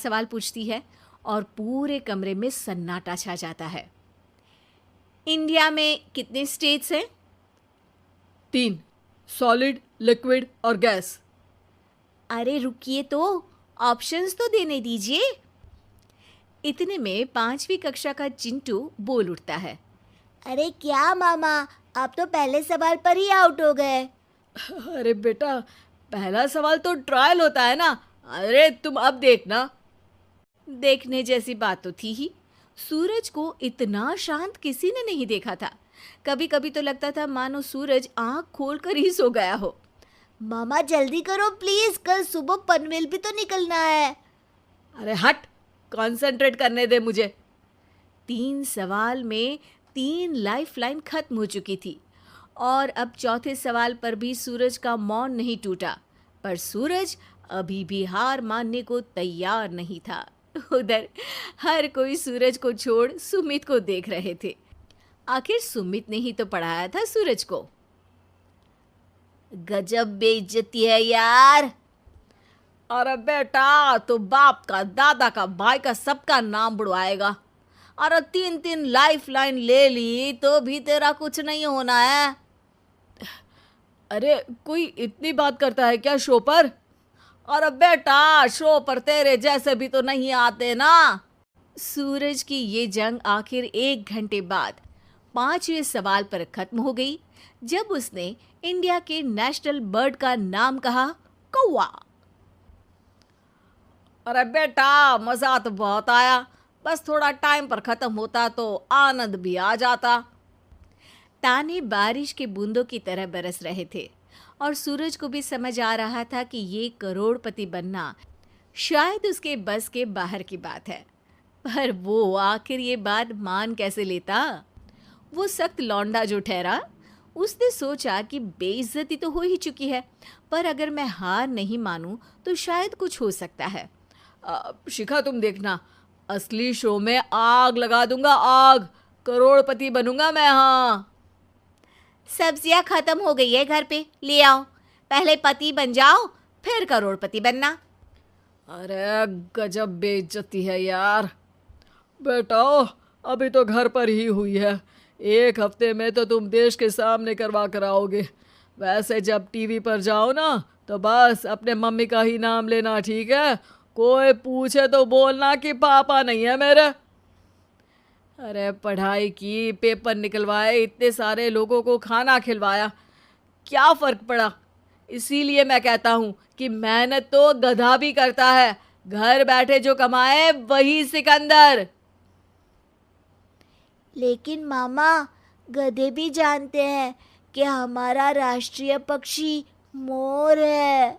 सवाल पूछती है और पूरे कमरे में सन्नाटा छा जाता है। इंडिया में कितने स्टेट्स हैं? 3, सॉलिड, लिक्विड और गैस। अरे रुकिए तो, ऑप्शंस तो देने दीजिए। इतने में 5वीं कक्षा का चिंटू बोल उठता है। अरे क्या मामा, आप तो पहले सवाल पर ही आउट हो गए। अरे बेटा, पहला सवाल तो ट्रायल होता है ना। अरे तुम अब देखना। देखने जैसी बात तो थी ही। सूरज को इतना शांत किसी ने नहीं देखा था। कभी कभी तो लगता था मानो सूरज आंख खोलकर ही सो गया हो। मामा जल्दी करो प्लीज, कल सुबह पनवेल भी तो निकलना है। अरे हट, कंसंट्रेट करने दे मुझे। 3 सवाल में 3 लाइफलाइन खत्म हो चुकी थी और अब चौथे सवाल पर भी सूरज का मौन नहीं टूटा। पर सूरज अभी भी हार मानने को तैयार नहीं था। उधर हर कोई सूरज को छोड़ सुमित को देख रहे थे। आखिर सुमित ने ही तो पढ़ाया था सूरज को। गजब बेइज्जती है यार। अरे बेटा, तो बाप का, दादा का, भाई का, सबका नाम बुड़वाएगा। अरे 3 लाइफलाइन ले ली तो भी तेरा कुछ नहीं होना है। अरे कोई इतनी बात करता है क्या शो पर? अरे बेटा, शो पर तेरे जैसे भी तो नहीं आते ना। सूरज की ये जंग आखिर 1 घंटे बाद 5वें सवाल पर खत्म हो गई, जब उसने इंडिया के नेशनल बर्ड का नाम कहा, कौवा। अरे बेटा, मजा तो बहुत आया, बस थोड़ा टाइम पर खत्म होता तो आनंद भी आ जाता। ताने बारिश के बूंदों की तरह बरस रहे थे और सूरज को भी समझ आ रहा था कि ये करोड़पति बनना शायद उसके बस के बाहर की बात है। पर वो आखिर ये बात मान कैसे लेता? वो सख्त लौंडा जो ठहरा, उसने सोचा कि बेइज्जती तो हो ही चुकी है, पर अगर मैं हार नहीं मानूं तो शायद कुछ हो सकता है। शिखा, तुम देखना, असली शो में आग लगा दूंगा, आग। करोड़पति बनूंगा मैं। हाँ, सब्जियां खत्म हो गई है घर पे, ले आओ। पहले पति बन जाओ, फिर करोड़पति बनना। अरे गजब बेइज्जती है यार। बेटा, अभी तो घर पर ही हुई है, 1 हफ्ते में तो तुम देश के सामने करवा कर आओगे। वैसे जब टीवी पर जाओ ना, तो बस अपने मम्मी का ही नाम लेना, ठीक है? कोई पूछे तो बोलना कि पापा नहीं है मेरे। अरे पढ़ाई की, पेपर निकलवाए, इतने सारे लोगों को खाना खिलवाया, क्या फ़र्क पड़ा? इसीलिए मैं कहता हूँ कि मेहनत तो गधा भी करता है, घर बैठे जो कमाए वही सिकंदर। लेकिन मामा, गधे भी जानते हैं कि हमारा राष्ट्रीय पक्षी मोर है।